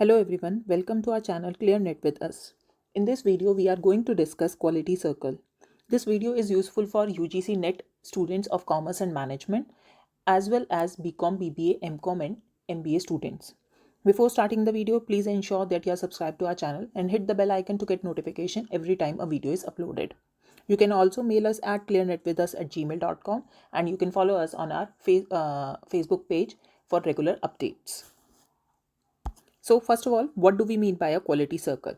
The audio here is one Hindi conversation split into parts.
Hello everyone, welcome to our channel ClearNet with us. In this video, we are going to discuss Quality Circle. This video is useful for UGC NET students of Commerce and Management as well as BCom, BBA, MCom and MBA students. Before starting the video, please ensure that you are subscribed to our channel and hit the bell icon to get notification every time a video is uploaded. You can also mail us at clearnetwithus@gmail.com and you can follow us on our Facebook page for regular updates. So first of all what do we mean by a quality circle.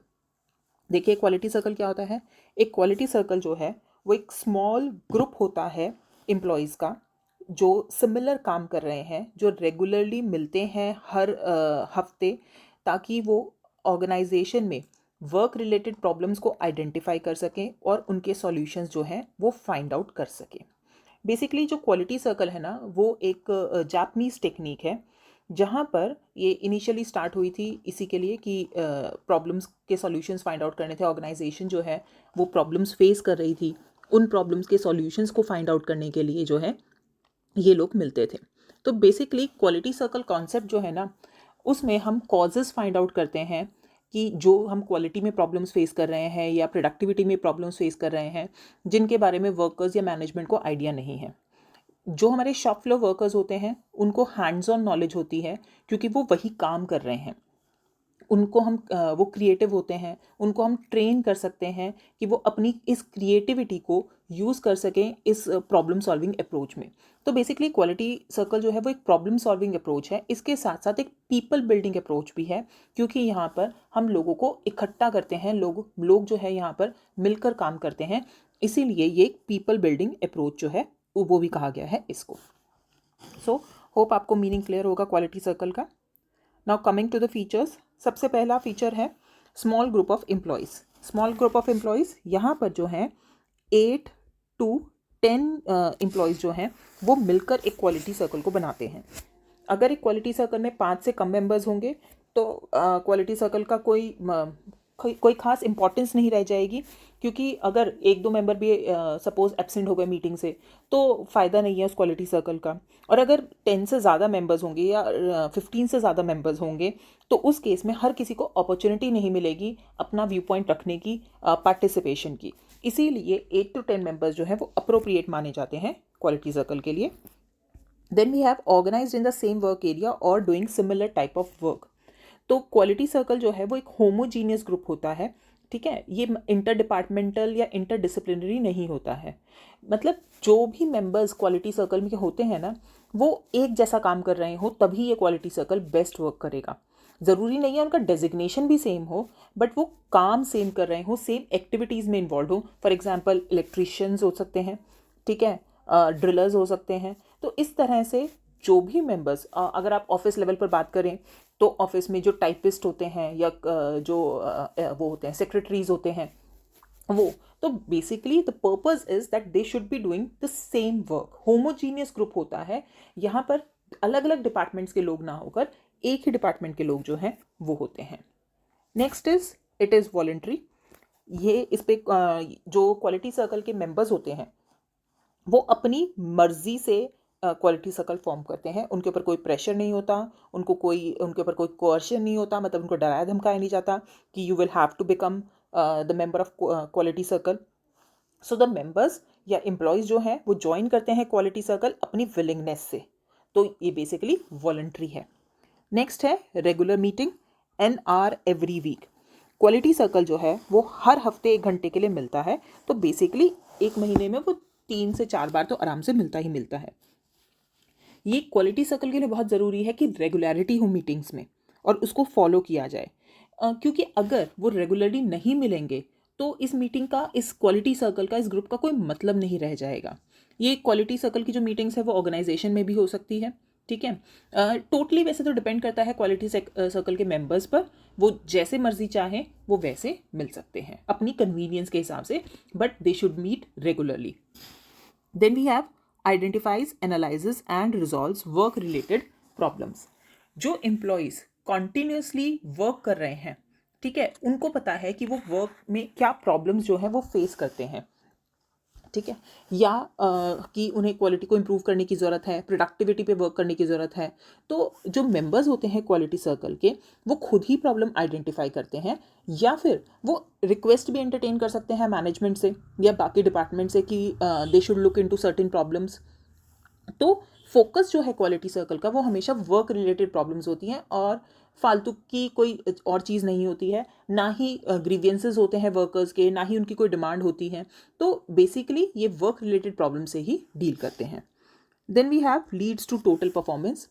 देखिए क्वालिटी सर्कल क्या होता है। एक क्वालिटी सर्कल जो है वो एक स्मॉल ग्रुप होता है एम्प्लॉयज़ का जो सिमिलर काम कर रहे हैं, जो रेगुलरली मिलते हैं हर हफ्ते, ताकि वो ऑर्गेनाइजेशन में वर्क रिलेटेड प्रॉब्लम्स को आइडेंटिफाई कर सकें और उनके सॉल्यूशंस जो हैं वो फाइंड आउट कर सकें। बेसिकली जो क्वालिटी सर्कल है ना वो एक जापानीज़ टेक्निक है जहाँ पर ये इनिशियली स्टार्ट हुई थी इसी के लिए कि प्रॉब्लम्स के सॉल्यूशंस फाइंड आउट करने थे। ऑर्गेनाइजेशन जो है वो प्रॉब्लम्स फेस कर रही थी, उन प्रॉब्लम्स के सॉल्यूशंस को फाइंड आउट करने के लिए जो है ये लोग मिलते थे। तो बेसिकली क्वालिटी सर्कल कॉन्सेप्ट जो है ना उसमें हम कॉजेज़ फाइंड आउट करते हैं कि जो हम क्वालिटी में प्रॉब्लम्स फेस कर रहे हैं या प्रोडक्टिविटी में प्रॉब्लम्स फेस कर रहे हैं जिनके बारे में वर्कर्स या मैनेजमेंट को आइडिया नहीं है। जो हमारे शॉप फ्लोर वर्कर्स होते हैं उनको हैंड्स ऑन नॉलेज होती है क्योंकि वो वही काम कर रहे हैं। उनको हम वो क्रिएटिव होते हैं, उनको हम ट्रेन कर सकते हैं कि वो अपनी इस क्रिएटिविटी को यूज़ कर सकें इस प्रॉब्लम सॉल्विंग अप्रोच में। तो बेसिकली क्वालिटी सर्कल जो है वो एक प्रॉब्लम सॉल्विंग अप्रोच है, इसके साथ साथ एक पीपल बिल्डिंग अप्रोच भी है क्योंकि यहाँ पर हम लोगों को इकट्ठा करते हैं, लोग जो है यहाँ पर मिलकर काम करते हैं, इसीलिए ये एक पीपल बिल्डिंग अप्रोच जो है वो भी कहा गया है इसको। सो होप आपको मीनिंग क्लियर होगा क्वालिटी सर्कल का। Now coming to the features, सबसे पहला फीचर है small group of employees. Small group of employees यहाँ पर जो है 8 to 10 एम्प्लॉयज़ जो हैं वो मिलकर एक क्वालिटी सर्कल को बनाते हैं। अगर एक क्वालिटी सर्कल में 5 से कम मेंबर्स होंगे तो क्वालिटी सर्कल का कोई खास इंपॉर्टेंस नहीं रह जाएगी, क्योंकि अगर एक दो मेंबर भी सपोज एब्सेंट हो गए मीटिंग से तो फ़ायदा नहीं है उस क्वालिटी सर्कल का। और अगर 10 से ज़्यादा मेंबर्स होंगे या 15 से ज़्यादा मेंबर्स होंगे तो उस केस में हर किसी को अपॉर्चुनिटी नहीं मिलेगी अपना व्यू पॉइंट रखने की, पार्टिसिपेशन की। इसीलिए 8 to 10 मेंबर्स जो हैं वो अप्रोप्रिएट माने जाते हैं क्वालिटी सर्कल के लिए। Then we have organised in the same work area और doing similar type of work. तो क्वालिटी सर्कल जो है वो एक होमोजीनियस ग्रुप होता है, ठीक है। ये इंटर डिपार्टमेंटल या इंटर डिसिप्लिनरी नहीं होता है। मतलब जो भी मेंबर्स क्वालिटी सर्कल में होते हैं ना वो एक जैसा काम कर रहे हो तभी ये क्वालिटी सर्कल बेस्ट वर्क करेगा। ज़रूरी नहीं है उनका डेजिग्नेशन भी सेम हो, बट वो काम सेम कर रहे हो, सेम एक्टिविटीज़ में इन्वॉल्व हो। फॉर एग्जाम्पल इलेक्ट्रीशियंस हो सकते हैं, ठीक है, ड्रिलर्स हो सकते हैं। तो इस तरह से जो भी मेंबर्स, अगर आप ऑफिस लेवल पर बात करें तो ऑफिस में जो टाइपिस्ट होते हैं या जो वो होते हैं सेक्रेटरीज होते हैं वो, तो basically the purpose is that they should be doing the same work. Homogeneous group होता है, यहाँ पर अलग अलग डिपार्टमेंट्स के लोग ना होकर एक ही डिपार्टमेंट के लोग जो हैं वो होते हैं। Next is it is voluntary. ये इस पे जो क्वालिटी सर्कल के मेंबर्स होते हैं वो अपनी मर्जी से क्वालिटी सर्कल फॉर्म करते हैं। उनके ऊपर कोई प्रेशर नहीं होता, उनके ऊपर कोई कोर्शन नहीं होता, मतलब उनको डराया धमकाया नहीं जाता कि you will have to become the member of quality circle. So the members या एम्प्लॉयज़ जो हैं वो ज्वाइन करते हैं क्वालिटी सर्कल अपनी विलिंगनेस से। तो ये बेसिकली वॉलंटरी है। नेक्स्ट है regular meeting, NR every week. Quality circle जो है वो हर हफ्ते 1 घंटे के लिए मिलता है। तो बेसिकली एक महीने में वो 3 से 4 बार तो आराम से मिलता ही मिलता है। ये क्वालिटी सर्कल के लिए बहुत ज़रूरी है कि रेगुलरिटी हो मीटिंग्स में और उसको फॉलो किया जाए, क्योंकि अगर वो रेगुलरली नहीं मिलेंगे तो इस मीटिंग का, इस क्वालिटी सर्कल का, इस ग्रुप का कोई मतलब नहीं रह जाएगा। ये क्वालिटी सर्कल की जो मीटिंग्स है वो ऑर्गेनाइजेशन में भी हो सकती है, ठीक है। टोटली वैसे तो डिपेंड करता है क्वालिटी सर्कल के मेंबर्स पर, वो जैसे मर्जी चाहें वो वैसे मिल सकते हैं अपनी कन्वीनियंस के हिसाब से, but they should meet regularly. Then we have identifies, analyses and resolves work related problems. जो एम्प्लॉयज़ कॉन्टिन्यूसली वर्क कर रहे हैं, ठीक है, उनको पता है कि वो वर्क में क्या प्रॉब्लम्स जो है वो फेस करते हैं। ठीक है, या कि उन्हें क्वालिटी को इम्प्रूव करने की ज़रूरत है, प्रोडक्टिविटी पे वर्क करने की ज़रूरत है। तो जो मेंबर्स होते हैं क्वालिटी सर्कल के, वो खुद ही प्रॉब्लम आइडेंटिफाई करते हैं, या फिर वो रिक्वेस्ट भी एंटरटेन कर सकते हैं मैनेजमेंट से या बाकी डिपार्टमेंट से कि they should look into certain problems. तो फोकस जो है क्वालिटी सर्कल का वो हमेशा वर्क रिलेटेड प्रॉब्लम्स होती हैं, और फालतू की कोई और चीज़ नहीं होती है, ना ही ग्रीवियंसेस होते हैं वर्कर्स के, ना ही उनकी कोई डिमांड होती है। तो बेसिकली ये वर्क रिलेटेड प्रॉब्लम से ही डील करते हैं। Then we have leads to total performance.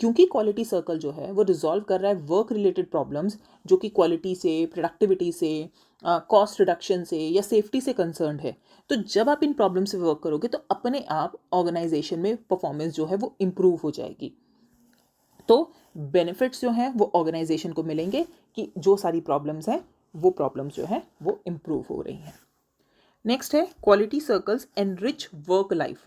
क्योंकि क्वालिटी सर्कल जो है वो रिजॉल्व कर रहा है वर्क रिलेटेड प्रॉब्लम्स जो कि क्वालिटी से, प्रोडक्टिविटी से, कॉस्ट रिडक्शन से या सेफ्टी से कंसर्न्ड है। तो जब आप इन प्रॉब्लम से वर्क करोगे तो अपने आप ऑर्गेनाइजेशन में परफॉर्मेंस जो है वो इम्प्रूव हो जाएगी। तो बेनिफिट्स जो हैं वो ऑर्गेनाइजेशन को मिलेंगे कि जो सारी प्रॉब्लम्स हैं वो प्रॉब्लम्स जो हैं वो इम्प्रूव हो रही हैं। नेक्स्ट है quality circles enrich work life.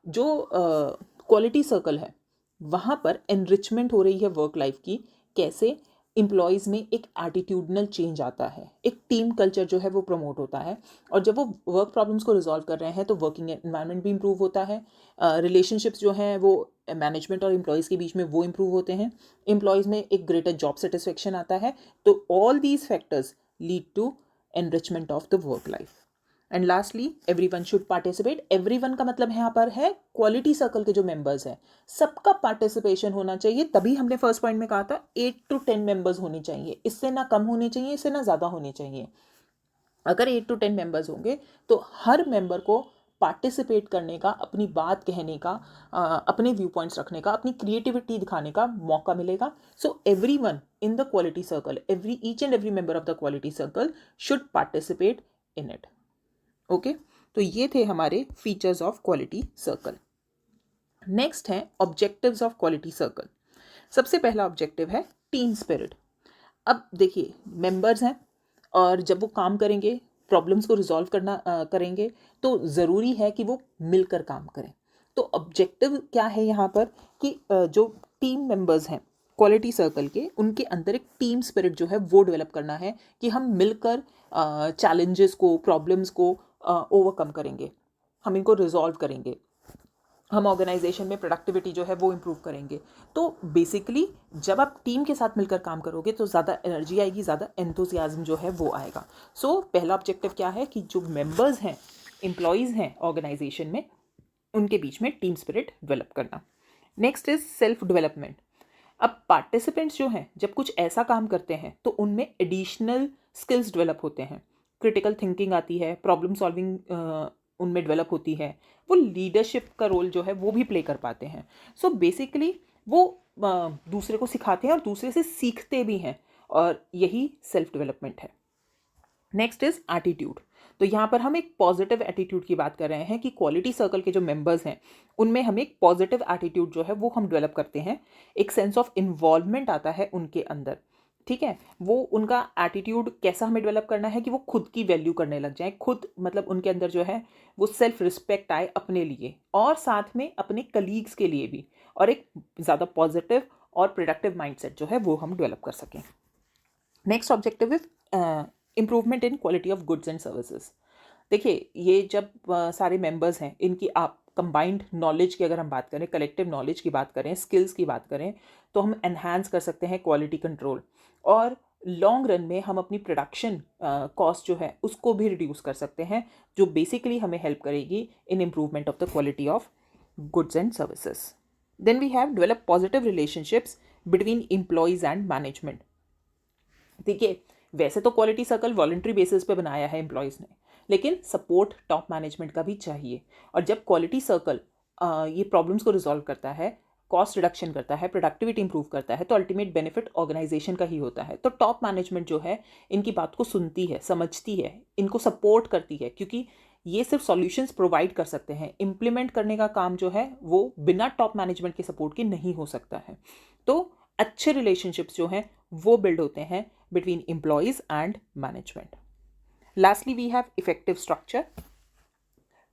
जो क्वालिटी सर्कल है वहाँ पर एनरिचमेंट हो रही है वर्क लाइफ की। कैसे? एम्प्लॉयज़ में एक एटीट्यूडनल चेंज आता है, एक टीम कल्चर जो है वो प्रमोट होता है, और जब वो वर्क प्रॉब्लम्स को रिजॉल्व कर रहे हैं तो वर्किंग एनवायरनमेंट भी इम्प्रूव होता है, रिलेशनशिप्स जो हैं वो मैनेजमेंट और एम्प्लॉयज़ के बीच में वो इम्प्रूव होते हैं, एम्प्लॉयज़ में एक ग्रेटर जॉब सेटिस्फेक्शन आता है। तो all these factors lead to enrichment of the work life. And lastly everyone should participate. Everyone का मतलब यहाँ पर है क्वालिटी सर्कल के जो मेंबर्स हैं सबका पार्टिसिपेशन होना चाहिए। तभी हमने फर्स्ट पॉइंट में कहा था 8 to 10 मेंबर्स होने चाहिए, इससे ना कम होने चाहिए, इससे ना ज़्यादा होने चाहिए। अगर 8 to 10 मेंबर्स होंगे तो हर मेंबर को पार्टिसिपेट करने का, अपनी बात कहने का, अपने व्यू पॉइंट्स रखने का, अपनी क्रिएटिविटी दिखाने का मौका मिलेगा। So everyone in the quality circle, each and every member of the quality circle should participate in it. Okay, तो ये थे हमारे features of quality circle. Next है ऑब्जेक्टिव्स ऑफ क्वालिटी सर्कल। सबसे पहला ऑब्जेक्टिव है टीम स्पिरिट। अब देखिए, मेंबर्स हैं और जब वो काम करेंगे, प्रॉब्लम्स को रिजॉल्व करेंगे, तो ज़रूरी है कि वो मिलकर काम करें। तो ऑब्जेक्टिव क्या है यहाँ पर कि जो टीम मेंबर्स हैं क्वालिटी सर्कल के, उनके अंदर एक टीम स्पिरिट जो है वो डेवलप करना है कि हम मिलकर चैलेंजेस को, प्रॉब्लम्स को ओवरकम करेंगे, हम इनको रिजॉल्व करेंगे, हम ऑर्गेनाइजेशन में प्रोडक्टिविटी जो है वो इम्प्रूव करेंगे। तो बेसिकली जब आप टीम के साथ मिलकर काम करोगे तो ज़्यादा एनर्जी आएगी, ज़्यादा एंथुसियाज्म जो है वो आएगा। सो पहला ऑब्जेक्टिव क्या है कि जो मेंबर्स हैं, एम्प्लॉयज़ हैं ऑर्गेनाइजेशन में, उनके बीच में टीम स्पिरिट डेवलप करना। Next is self development. अब पार्टिसिपेंट्स जो हैं जब कुछ ऐसा काम करते हैं तो उनमें एडिशनल स्किल्स डेवलप होते हैं, क्रिटिकल थिंकिंग आती है, प्रॉब्लम सॉल्विंग उनमें डेवलप होती है, वो लीडरशिप का रोल जो है वो भी प्ले कर पाते हैं। सो बेसिकली वो दूसरे को सिखाते हैं और दूसरे से सीखते भी हैं, और यही सेल्फ डेवलपमेंट है। Next is attitude. तो यहाँ पर हम एक पॉजिटिव एटीट्यूड की बात कर रहे हैं कि क्वालिटी सर्कल के जो मेंबर्स हैं उनमें हम एक पॉजिटिव एटीट्यूड जो है वो हम डेवलप करते हैं। एक सेंस ऑफ इन्वॉल्वमेंट आता है उनके अंदर, ठीक है। वो उनका एटीट्यूड कैसा हमें डेवलप करना है कि वो खुद की वैल्यू करने लग जाए, खुद मतलब उनके अंदर जो है वो सेल्फ रिस्पेक्ट आए अपने लिए और साथ में अपने कलीग्स के लिए भी, और एक ज़्यादा पॉजिटिव और प्रोडक्टिव माइंडसेट जो है वो हम डेवलप कर सकें। Next objective is improvement in quality of goods and services. देखिए, ये जब सारे मेंबर्स हैं, इनकी आप कंबाइंड नॉलेज की अगर हम बात करें, कलेक्टिव नॉलेज की बात करें, स्किल्स की बात करें, तो हम एनहांस कर सकते हैं क्वालिटी कंट्रोल, और लॉन्ग रन में हम अपनी प्रोडक्शन कॉस्ट जो है उसको भी रिड्यूस कर सकते हैं, जो बेसिकली हमें हेल्प करेगी in improvement of the quality of goods and services. Then we have develop positive relationships between employees and management. देखिए, वैसे तो क्वालिटी सर्कल वॉलंटरी बेसिस पे बनाया है एम्प्लॉयज़ ने, लेकिन सपोर्ट टॉप मैनेजमेंट का भी चाहिए। और जब क्वालिटी सर्कल ये प्रॉब्लम्स को रिजॉल्व करता है, कॉस्ट रिडक्शन करता है, प्रोडक्टिविटी इंप्रूव करता है, तो अल्टीमेट बेनिफिट ऑर्गेनाइजेशन का ही होता है। तो टॉप मैनेजमेंट जो है इनकी बात को सुनती है, समझती है, इनको सपोर्ट करती है, क्योंकि ये सिर्फ सॉल्यूशंस प्रोवाइड कर सकते हैं, इम्प्लीमेंट करने का काम जो है वो बिना टॉप मैनेजमेंट के सपोर्ट के नहीं हो सकता है। तो अच्छे रिलेशनशिप्स जो हैं वो बिल्ड होते हैं between employees and management. Lastly, we have effective structure.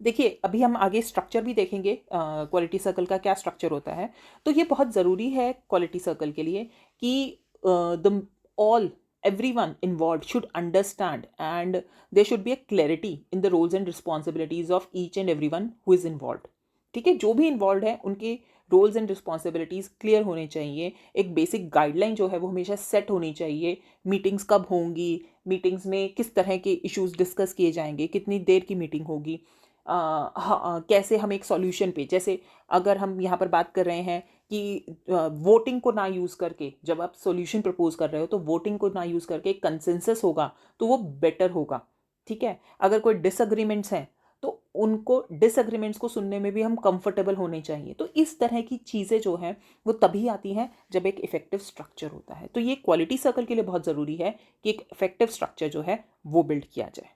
देखिए, अभी हम आगे स्ट्रक्चर भी देखेंगे, क्वालिटी सर्कल का क्या स्ट्रक्चर होता है। तो ये बहुत ज़रूरी है क्वालिटी सर्कल के लिए कि the all everyone involved should understand, and there should be a clarity in the roles and responsibilities of each and everyone who is involved. ठीक है, जो भी इन्वॉल्व है उनके रोल्स एंड रिस्पॉन्सिबिलिटीज़ क्लियर होने चाहिए. एक बेसिक गाइडलाइन जो है वो हमेशा सेट होनी चाहिए. मीटिंग्स कब होंगी, मीटिंग्स में किस तरह के इश्यूज डिस्कस किए जाएंगे, कितनी देर की मीटिंग होगी, कैसे हम एक सॉल्यूशन पे, जैसे अगर हम यहाँ पर बात कर रहे हैं कि वोटिंग को ना यूज़ करके, जब आप सॉल्यूशन प्रपोज कर रहे हो तो वोटिंग को ना यूज़ करके एक कंसेंसस होगा तो वो बेटर होगा. ठीक है, अगर कोई डिसएग्रीमेंट्स हैं तो उनको डिसएग्रीमेंट्स को सुनने में भी हम कंफर्टेबल होने चाहिए. तो इस तरह की चीज़ें जो हैं वो तभी आती हैं जब एक इफेक्टिव स्ट्रक्चर होता है. तो ये क्वालिटी सर्कल के लिए बहुत ज़रूरी है कि एक इफेक्टिव स्ट्रक्चर जो है वो बिल्ड किया जाए.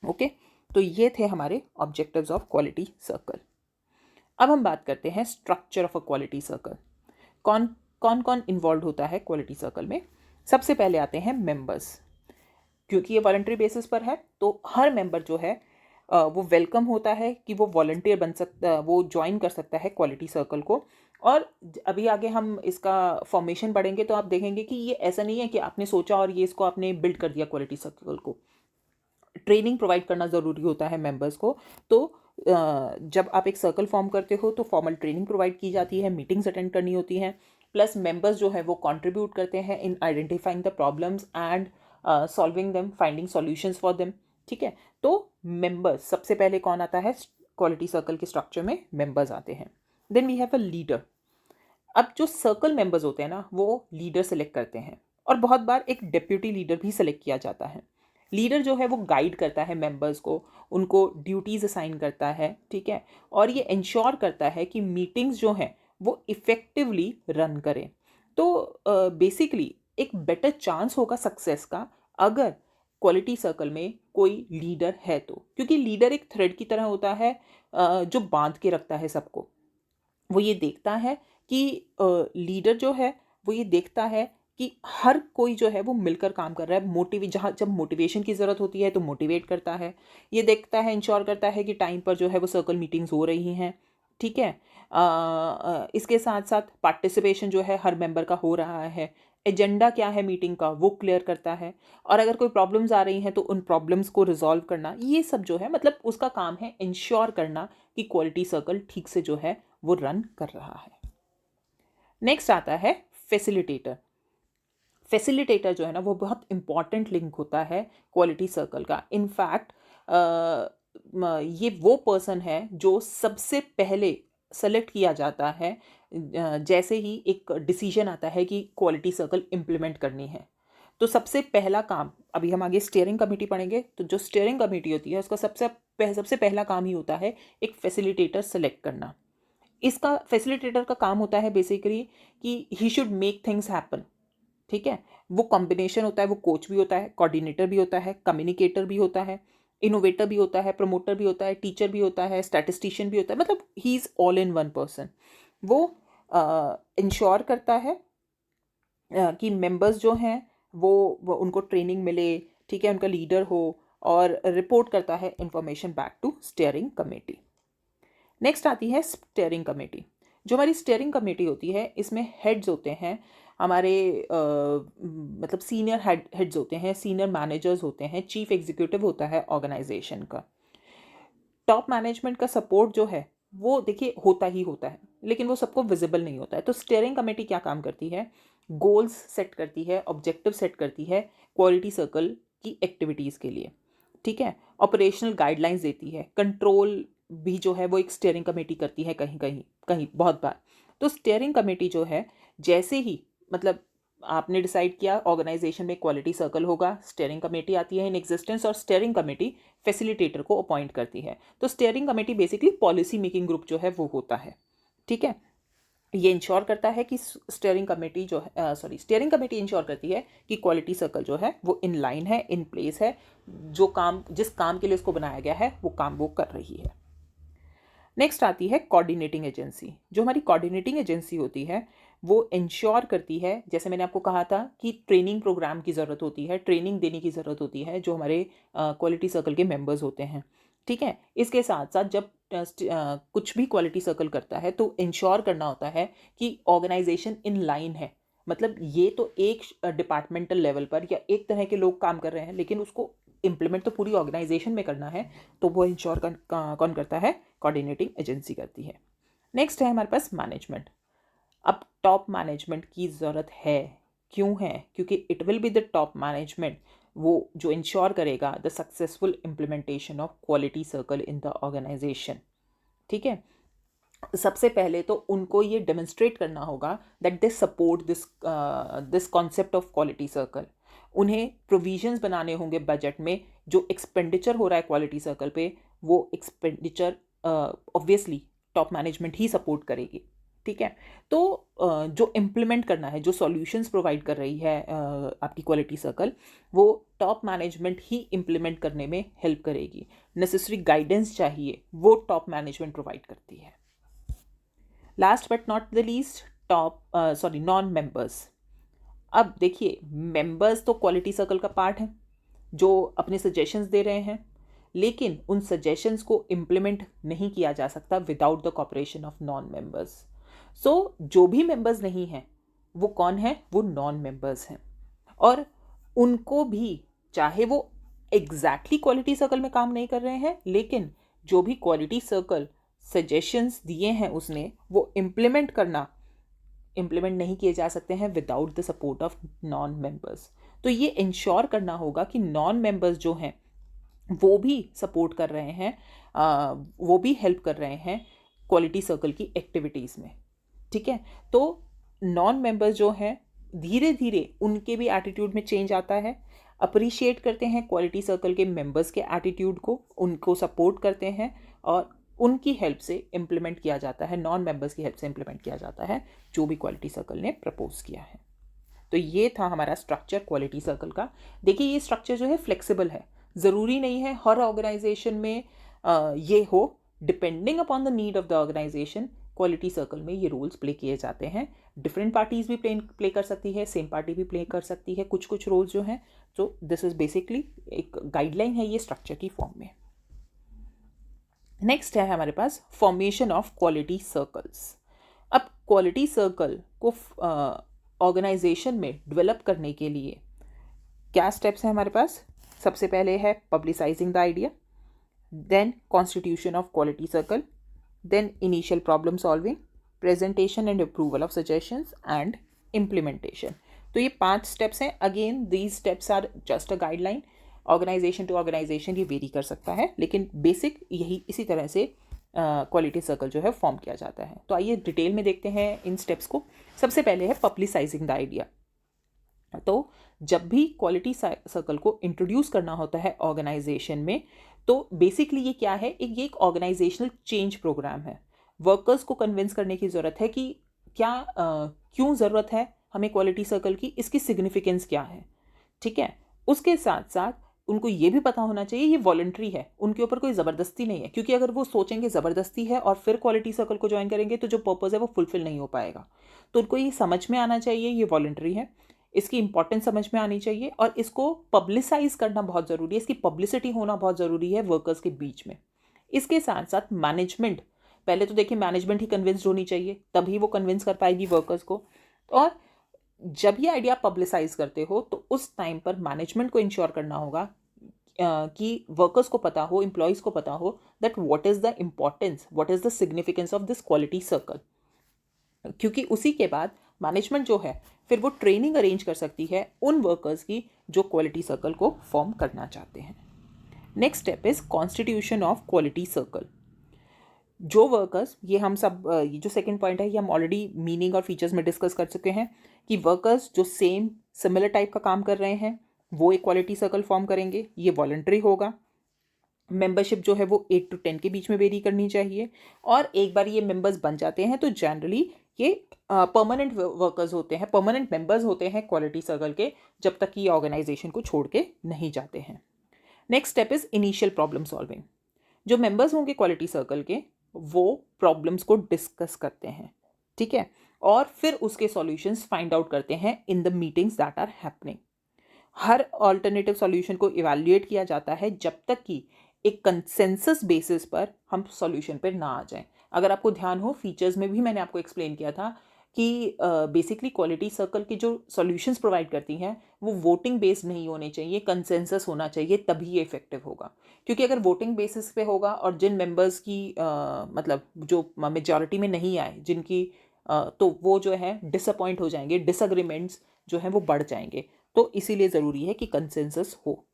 ओके, तो ये थे हमारे ऑब्जेक्टिव्स ऑफ क्वालिटी सर्कल. अब हम बात करते हैं structure of a quality circle. कौन कौन कौन इन्वॉल्व होता है क्वालिटी सर्कल में. सबसे पहले आते हैं मेंबर्स. क्योंकि ये वॉलंटरी बेसिस पर है तो हर मेंबर जो है वो वेलकम होता है कि वो वॉलंटियर बन सकता, वो ज्वाइन कर सकता है क्वालिटी सर्कल को. और अभी आगे हम इसका फॉर्मेशन पढ़ेंगे तो आप देखेंगे कि ये ऐसा नहीं है कि आपने सोचा और ये इसको आपने बिल्ड कर दिया. क्वालिटी सर्कल को ट्रेनिंग प्रोवाइड करना ज़रूरी होता है मेंबर्स को. तो जब आप एक सर्कल फॉर्म करते हो तो फॉर्मल ट्रेनिंग प्रोवाइड की जाती है, मीटिंग्स अटेंड करनी होती हैं, प्लस मेंबर्स जो है वो कंट्रीब्यूट करते हैं in identifying the problems and solving them, finding solutions for them. ठीक है, तो मेंबर्स सबसे पहले कौन आता है क्वालिटी सर्कल के स्ट्रक्चर में, मेंबर्स आते हैं. Then we have a leader. अब जो सर्कल मेंबर्स होते हैं ना वो लीडर सेलेक्ट करते हैं और बहुत बार एक डेप्यूटी लीडर भी सेलेक्ट किया जाता है. लीडर जो है वो गाइड करता है मेंबर्स को, उनको ड्यूटीज़ असाइन करता है. ठीक है, और ये इंश्योर करता है कि मीटिंग्स जो हैं वो इफ़ेक्टिवली रन करें. तो बेसिकली एक बेटर चांस होगा सक्सेस का अगर क्वालिटी सर्कल में कोई लीडर है तो, क्योंकि लीडर एक थ्रेड की तरह होता है जो बांध के रखता है सबको. वो ये देखता है कि लीडर जो है वो ये देखता है कि हर कोई जो है वो मिलकर काम कर रहा है. जहाँ जब मोटिवेशन की ज़रूरत होती है तो मोटिवेट करता है. ये देखता है, इंश्योर करता है कि टाइम पर जो है वो सर्कल मीटिंग्स हो रही हैं. ठीक है, इसके साथ साथ पार्टिसिपेशन जो है हर मेंबर का हो रहा है. एजेंडा क्या है मीटिंग का वो क्लियर करता है. और अगर कोई प्रॉब्लम्स आ रही हैं तो उन प्रॉब्लम्स को रिजॉल्व करना, ये सब जो है मतलब उसका काम है इंश्योर करना कि क्वालिटी सर्कल ठीक से जो है वो रन कर रहा है. नेक्स्ट आता है फैसिलिटेटर. फैसिलिटेटर जो है ना वो बहुत इंपॉर्टेंट लिंक होता है क्वालिटी सर्कल का. इनफैक्ट ये वो पर्सन है जो सबसे पहले सेलेक्ट किया जाता है जैसे ही एक डिसीजन आता है कि क्वालिटी सर्कल इम्प्लीमेंट करनी है. तो सबसे पहला काम, अभी हम आगे स्टीयरिंग कमेटी पढ़ेंगे, तो जो स्टीयरिंग कमेटी होती है उसका सबसे पहला काम ही होता है एक फैसिलिटेटर सेलेक्ट करना. इसका फैसिलिटेटर का काम होता है बेसिकली कि he should make things happen. ठीक है, वो कॉम्बिनेशन होता है, वो कोच भी होता है, कोऑर्डिनेटर भी होता है, कम्युनिकेटर भी होता है, इनोवेटर भी होता है, प्रमोटर भी होता है, टीचर भी होता है, स्टैटिस्टिशियन भी होता है. मतलब he is all in one person. वो इंश्योर करता है कि मेंबर्स जो हैं वो उनको ट्रेनिंग मिले. ठीक है, उनका लीडर हो और रिपोर्ट करता है information back to steering committee. Next आती है स्टीयरिंग कमेटी. जो हमारी स्टीयरिंग कमेटी होती है इसमें हेड्स होते हैं हमारे मतलब सीनियर हेड्स होते हैं, सीनियर मैनेजर्स होते हैं, चीफ एग्जीक्यूटिव होता है ऑर्गेनाइजेशन का. टॉप मैनेजमेंट का सपोर्ट जो है वो देखिए होता ही होता है लेकिन वो सबको विजिबल नहीं होता है. तो स्टीयरिंग कमेटी क्या काम करती है, गोल्स सेट करती है, ऑब्जेक्टिव सेट करती है क्वालिटी सर्कल की एक्टिविटीज़ के लिए. ठीक है, ऑपरेशनल गाइडलाइंस देती है, कंट्रोल भी जो है वो एक स्टीयरिंग कमेटी करती है कहीं कहीं कहीं बहुत बार. तो स्टीयरिंग कमेटी जो है जैसे ही मतलब आपने डिसाइड किया ऑर्गेनाइजेशन में क्वालिटी सर्कल होगा, स्टीयरिंग कमेटी आती है इन एग्जिस्टेंस और स्टीयरिंग कमेटी फैसिलिटेटर को अपॉइंट करती है. तो steering committee basically policy making group जो है वो होता है. ठीक है, ये इंश्योर करता है कि स्टीयरिंग कमेटी इंश्योर करती है कि क्वालिटी सर्कल जो है वो इन लाइन है, इन प्लेस है, जो काम जिस काम के लिए उसको बनाया गया है वो काम वो कर रही है. नेक्स्ट आती है कोऑर्डिनेटिंग एजेंसी. जो हमारी कोऑर्डिनेटिंग एजेंसी होती है वो इंश्योर करती है, जैसे मैंने आपको कहा था कि ट्रेनिंग प्रोग्राम की ज़रूरत होती है, ट्रेनिंग देने की ज़रूरत होती है जो हमारे क्वालिटी सर्कल के मेंबर्स होते हैं. ठीक है, इसके साथ साथ जब कुछ भी क्वालिटी सर्कल करता है तो इंश्योर करना होता है कि ऑर्गेनाइजेशन इन लाइन है, मतलब ये तो एक डिपार्टमेंटल लेवल पर या एक तरह के लोग काम कर रहे हैं, लेकिन उसको इम्प्लीमेंट तो पूरी ऑर्गेनाइजेशन में करना है, तो वो इंश्योर कौन करता है? कोऑर्डिनेटिंग एजेंसी करती है। नेक्स्ट है हमारे पास मैनेजमेंट। अब टॉप मैनेजमेंट की ज़रूरत है। क्यों है? क्योंकि it will be the top management वो जो इंश्योर करेगा the successful implementation of quality circle in the organization. ठीक है, सबसे पहले तो उनको ये डेमोन्स्ट्रेट करना होगा that they support this concept of quality circle. उन्हें प्रोविजंस बनाने होंगे बजट में, जो एक्सपेंडिचर हो रहा है क्वालिटी सर्कल पे, वो एक्सपेंडिचर ऑब्वियसली टॉप मैनेजमेंट ही सपोर्ट करेगी। ठीक है, तो जो इम्प्लीमेंट करना है, जो सॉल्यूशंस प्रोवाइड कर रही है आपकी क्वालिटी सर्कल, वो टॉप मैनेजमेंट ही इम्प्लीमेंट करने में हेल्प करेगी। नेसेसरी गाइडेंस चाहिए, वो टॉप मैनेजमेंट प्रोवाइड करती है। Last but not the least, non members. अब देखिए, मेंबर्स तो क्वालिटी सर्कल का पार्ट है जो अपने सजेशंस दे रहे हैं, लेकिन उन सजेशंस को इम्प्लीमेंट नहीं किया जा सकता without the cooperation of non members. So जो भी मेंबर्स नहीं हैं वो कौन है? वो नॉन मेंबर्स हैं। और उनको भी, चाहे वो एग्जैक्टली क्वालिटी सर्कल में काम नहीं कर रहे हैं, लेकिन जो भी क्वालिटी सर्कल सजेशंस दिए हैं उसने, वो इम्प्लीमेंट नहीं किए जा सकते हैं without the support of non members. तो ये इंश्योर करना होगा कि नॉन मेंबर्स जो हैं वो भी सपोर्ट कर रहे हैं, वो भी हेल्प कर रहे हैं क्वालिटी सर्कल की एक्टिविटीज़ में। ठीक है, तो नॉन मेंबर्स जो हैं, धीरे धीरे उनके भी एटीट्यूड में चेंज आता है, अप्रिशिएट करते हैं क्वालिटी सर्कल के मेंबर्स के एटीट्यूड को, उनको सपोर्ट करते हैं और उनकी हेल्प से इम्प्लीमेंट किया जाता है, नॉन मेंबर्स की हेल्प से इम्प्लीमेंट किया जाता है जो भी क्वालिटी सर्कल ने प्रपोज किया है। तो ये था हमारा स्ट्रक्चर क्वालिटी सर्कल का। देखिए, ये स्ट्रक्चर जो है फ्लेक्सिबल है, ज़रूरी नहीं है हर ऑर्गेनाइजेशन में ये हो। Depending upon the need of the organization, quality circle में ये रोल्स प्ले किए जाते हैं। डिफरेंट पार्टीज भी प्ले कर सकती है, सेम पार्टी भी प्ले कर सकती है कुछ रोल्स जो हैं। तो दिस इज बेसिकली एक गाइडलाइन है ये स्ट्रक्चर की फॉर्म में। नेक्स्ट है हमारे पास फॉर्मेशन ऑफ क्वालिटी सर्कल्स। अब क्वालिटी सर्कल को ऑर्गेनाइजेशन में डेवलप करने के लिए क्या स्टेप्स हैं हमारे पास? सबसे पहले है publicising the idea, then constitution of quality circle, then initial problem solving, presentation and approval of suggestions and implementation. तो ये 5 स्टेप्स हैं। Again these steps are just a guideline, organization to organization ये वेरी कर सकता है, लेकिन बेसिक यही इसी तरह से क्वालिटी सर्कल जो है फॉर्म किया जाता है। तो आइए डिटेल में देखते हैं इन स्टेप्स को। सबसे पहले है पब्लिसाइजिंग द आइडिया। तो जब भी क्वालिटी सर्कल को इंट्रोड्यूस करना होता है ऑर्गेनाइजेशन में, तो बेसिकली ये क्या है? ये एक ऑर्गेनाइजेशनल चेंज प्रोग्राम है। वर्कर्स को कन्विंस करने की ज़रूरत है कि क्यों ज़रूरत है हमें क्वालिटी सर्कल की, इसकी सिग्निफिकेंस क्या है। ठीक है, उसके साथ साथ उनको ये भी पता होना चाहिए ये वॉलंटरी है, उनके ऊपर कोई ज़बरदस्ती नहीं है, क्योंकि अगर वो सोचेंगे ज़बरदस्ती है और फिर क्वालिटी सर्कल को ज्वाइन करेंगे तो जो पर्पज़ है वो फुलफिल नहीं हो पाएगा। तो उनको ये समझ में आना चाहिए ये वॉलंटरी है, इसकी इंपॉर्टेंस समझ में आनी चाहिए और इसको पब्लिसाइज करना बहुत ज़रूरी है, इसकी पब्लिसिटी होना बहुत ज़रूरी है वर्कर्स के बीच में। इसके साथ साथ मैनेजमेंट, पहले तो देखिए मैनेजमेंट ही कन्विंस्ड होनी चाहिए, तभी वो कन्विंस कर पाएगी वर्कर्स को। और जब ये आइडिया पब्लिसाइज करते हो तो उस टाइम पर मैनेजमेंट को इंश्योर करना होगा कि वर्कर्स को पता हो, एम्प्लॉयज़ को पता हो that what is the importance, what is the significance of this quality circle. क्योंकि उसी के बाद मैनेजमेंट जो है फिर वो ट्रेनिंग अरेंज कर सकती है उन वर्कर्स की जो क्वालिटी सर्कल को फॉर्म करना चाहते हैं। Next step is constitution of quality circle. जो वर्कर्स, ये हम सब ये जो सेकंड पॉइंट है ये हम ऑलरेडी मीनिंग और फीचर्स में डिस्कस कर चुके हैं कि वर्कर्स जो सिमिलर टाइप का काम कर रहे हैं वो एक क्वालिटी सर्कल फॉर्म करेंगे। ये वॉलंटरी होगा। मेंबरशिप जो है वो 8 to 10 के बीच में वेरी करनी चाहिए। और एक बार ये मेंबर्स बन जाते हैं तो जनरली ये परमानेंट वर्कर्स होते हैं, परमानेंट मेंबर्स होते हैं क्वालिटी सर्कल के, जब तक कि ये ऑर्गेनाइजेशन को छोड़ के नहीं जाते हैं। Next step is initial problem solving. जो मेंबर्स होंगे क्वालिटी सर्कल के वो प्रॉब्लम्स को डिस्कस करते हैं, ठीक है, और फिर उसके सॉल्यूशंस फाइंड आउट करते हैं in the meetings that are happening. हर ऑल्टरनेटिव सॉल्यूशन को इवैल्यूएट किया जाता है जब तक कि एक कंसेंसस बेसिस पर हम सॉल्यूशन पर ना आ जाएं। अगर आपको ध्यान हो, फीचर्स में भी मैंने आपको एक्सप्लेन किया था कि बेसिकली क्वालिटी सर्कल की जो सॉल्यूशंस प्रोवाइड करती हैं वो वोटिंग बेस्ड नहीं होने चाहिए, कंसेंसस होना चाहिए, तभी ये इफेक्टिव होगा। क्योंकि अगर वोटिंग बेसिस पे होगा और जिन मेंबर्स की मतलब जो मेजॉरिटी में नहीं आए जिनकी तो वो जो है डिसअपॉइंट हो जाएंगे, डिसएग्रीमेंट्स जो हैं वो बढ़ जाएंगे। तो इसीलिए ज़रूरी है कि कंसेंसस हो।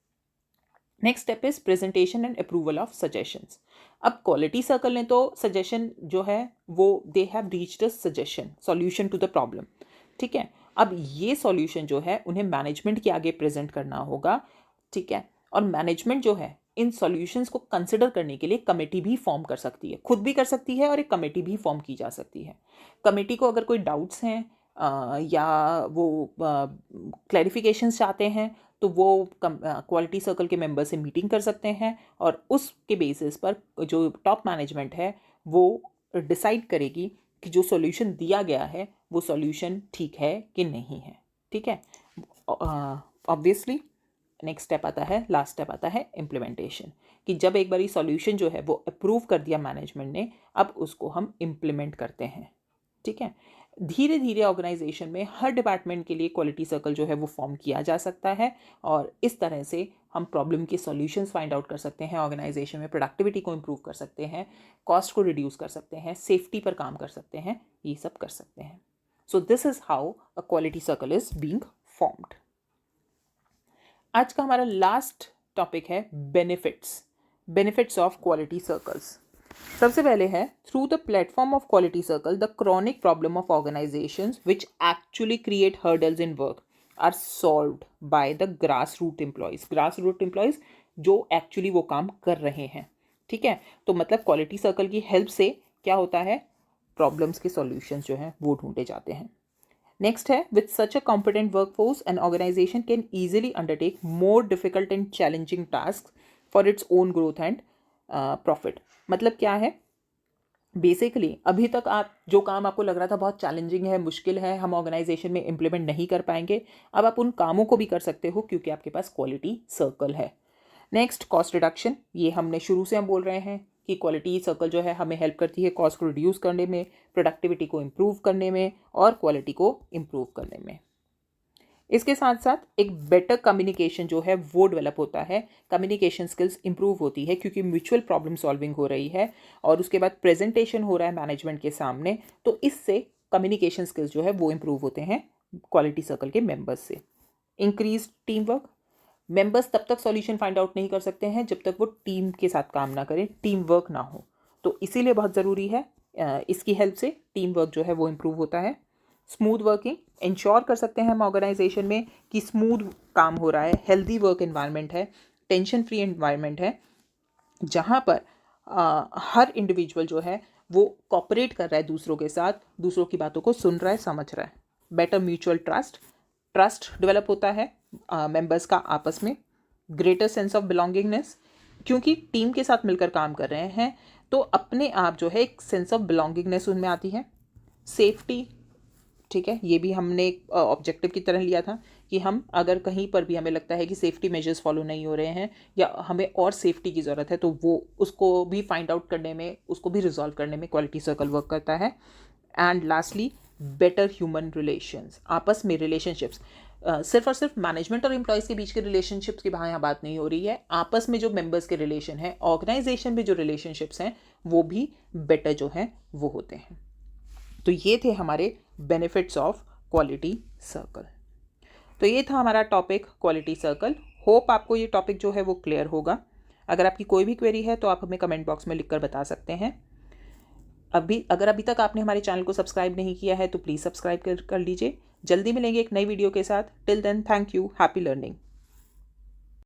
Next step is presentation and approval of suggestions. अब क्वालिटी सर्कल ने तो सजेशन जो है वो they have reached a suggestion solution to the problem, ठीक है। अब ये सॉल्यूशन जो है उन्हें मैनेजमेंट के आगे प्रेजेंट करना होगा, ठीक है। और मैनेजमेंट जो है इन सॉल्यूशंस को कंसिडर करने के लिए कमेटी भी फॉर्म कर सकती है, खुद भी कर सकती है और एक कमेटी भी फॉर्म की जा सकती है। कमेटी को अगर कोई डाउट्स हैं या वो क्लैरिफिकेशंस चाहते हैं तो वो क्वालिटी सर्कल के मेंबर से मीटिंग कर सकते हैं और उसके बेसिस पर जो टॉप मैनेजमेंट है वो डिसाइड करेगी कि जो सॉल्यूशन दिया गया है वो सॉल्यूशन ठीक है कि नहीं है, ठीक है। ऑब्वियसली नेक्स्ट स्टेप आता है, लास्ट स्टेप आता है इम्प्लीमेंटेशन, कि जब एक बारी सॉल्यूशन जो है वो अप्रूव कर दिया मैनेजमेंट ने, अब उसको हम इम्प्लीमेंट करते हैं, ठीक है। धीरे धीरे ऑर्गेनाइजेशन में हर डिपार्टमेंट के लिए क्वालिटी सर्कल जो है वो फॉर्म किया जा सकता है और इस तरह से हम प्रॉब्लम के सॉल्यूशंस फाइंड आउट कर सकते हैं, ऑर्गेनाइजेशन में प्रोडक्टिविटी को इम्प्रूव कर सकते हैं, कॉस्ट को रिड्यूस कर सकते हैं, सेफ्टी पर काम कर सकते हैं, ये सब कर सकते हैं। So this is how a quality circle is being formed. आज का हमारा लास्ट टॉपिक है बेनिफिट्स ऑफ क्वालिटी सर्कल्स। सबसे पहले है through the platform of quality circle the chronic problem of organizations which actually create hurdles in work are solved by the grass root employees जो एक्चुअली वो काम कर रहे हैं, ठीक है। तो मतलब क्वालिटी सर्कल की हेल्प से क्या होता है, प्रॉब्लम्स के सॉल्यूशंस जो हैं वो ढूंढे जाते हैं। नेक्स्ट है with such a competent workforce an organization can easily undertake more difficult and challenging task for its own growth and profit. मतलब क्या है, बेसिकली अभी तक आप जो काम आपको लग रहा था बहुत चैलेंजिंग है, मुश्किल है, हम ऑर्गेनाइजेशन में इम्प्लीमेंट नहीं कर पाएंगे, अब आप उन कामों को भी कर सकते हो क्योंकि आपके पास क्वालिटी सर्कल है। नेक्स्ट कॉस्ट रिडक्शन, ये हमने शुरू से हम बोल रहे हैं कि क्वालिटी सर्कल जो है हमें हेल्प करती है कॉस्ट को रिड्यूस करने में, प्रोडक्टिविटी को इम्प्रूव करने में और क्वालिटी को इम्प्रूव करने में। इसके साथ साथ एक बेटर कम्युनिकेशन जो है वो डेवलप होता है, कम्युनिकेशन स्किल्स इंप्रूव होती है क्योंकि म्यूचुअल प्रॉब्लम सॉल्विंग हो रही है और उसके बाद प्रेजेंटेशन हो रहा है मैनेजमेंट के सामने, तो इससे कम्युनिकेशन स्किल्स जो है वो इंप्रूव होते हैं क्वालिटी सर्कल के मेंबर्स से। इंक्रीज टीम वर्क, मेंबर्स तब तक सॉल्यूशन फाइंड आउट नहीं कर सकते हैं जब तक वो टीम के साथ काम ना करें, टीम वर्क ना हो, तो इसीलिए बहुत ज़रूरी है इसकी हेल्प से टीम वर्क जो है वो इम्प्रूव होता है। स्मूथ वर्किंग, इंश्योर कर सकते हैं हम ऑर्गेनाइजेशन में कि स्मूथ काम हो रहा है, हेल्दी वर्क एनवायरनमेंट है, टेंशन फ्री एनवायरनमेंट है, जहाँ पर हर इंडिविजुअल जो है वो कॉपरेट कर रहा है दूसरों के साथ, दूसरों की बातों को सुन रहा है, समझ रहा है। बेटर म्यूचुअल ट्रस्ट डेवलप होता है मेंबर्स का आपस में। ग्रेटर सेंस ऑफ बिलोंगिंगनेस, क्योंकि टीम के साथ मिलकर काम कर रहे हैं तो अपने आप जो है एक सेंस ऑफ बिलोंगिंगनेस उनमें आती है। सेफ्टी, ठीक है, ये भी हमने एक ऑब्जेक्टिव की तरह लिया था कि हम अगर कहीं पर भी हमें लगता है कि सेफ्टी मेजर्स फॉलो नहीं हो रहे हैं या हमें और सेफ्टी की ज़रूरत है तो वो उसको भी फाइंड आउट करने में, उसको भी रिजॉल्व करने में क्वालिटी सर्कल वर्क करता है। And lastly better human relations, आपस में रिलेशनशिप्स, सिर्फ और सिर्फ मैनेजमेंट और एम्प्लॉयज़ के बीच के रिलेशनशिप्स की यहाँ बात नहीं हो रही है, आपस में जो मेंबर्स के रिलेशन है, ऑर्गेनाइजेशन में जो रिलेशनशिप्स हैं वो भी बेटर जो हैं वो होते हैं। तो ये थे हमारे बेनिफिट्स ऑफ क्वालिटी सर्कल। तो ये था हमारा टॉपिक क्वालिटी सर्कल। होप आपको ये टॉपिक जो है वो क्लियर होगा। अगर आपकी कोई भी क्वेरी है तो आप हमें कमेंट बॉक्स में लिखकर बता सकते हैं। अगर अभी तक आपने हमारे चैनल को सब्सक्राइब नहीं किया है तो प्लीज़ सब्सक्राइब कर लीजिए। जल्दी मिलेंगे एक नई वीडियो के साथ। Till then, thank you, happy learning.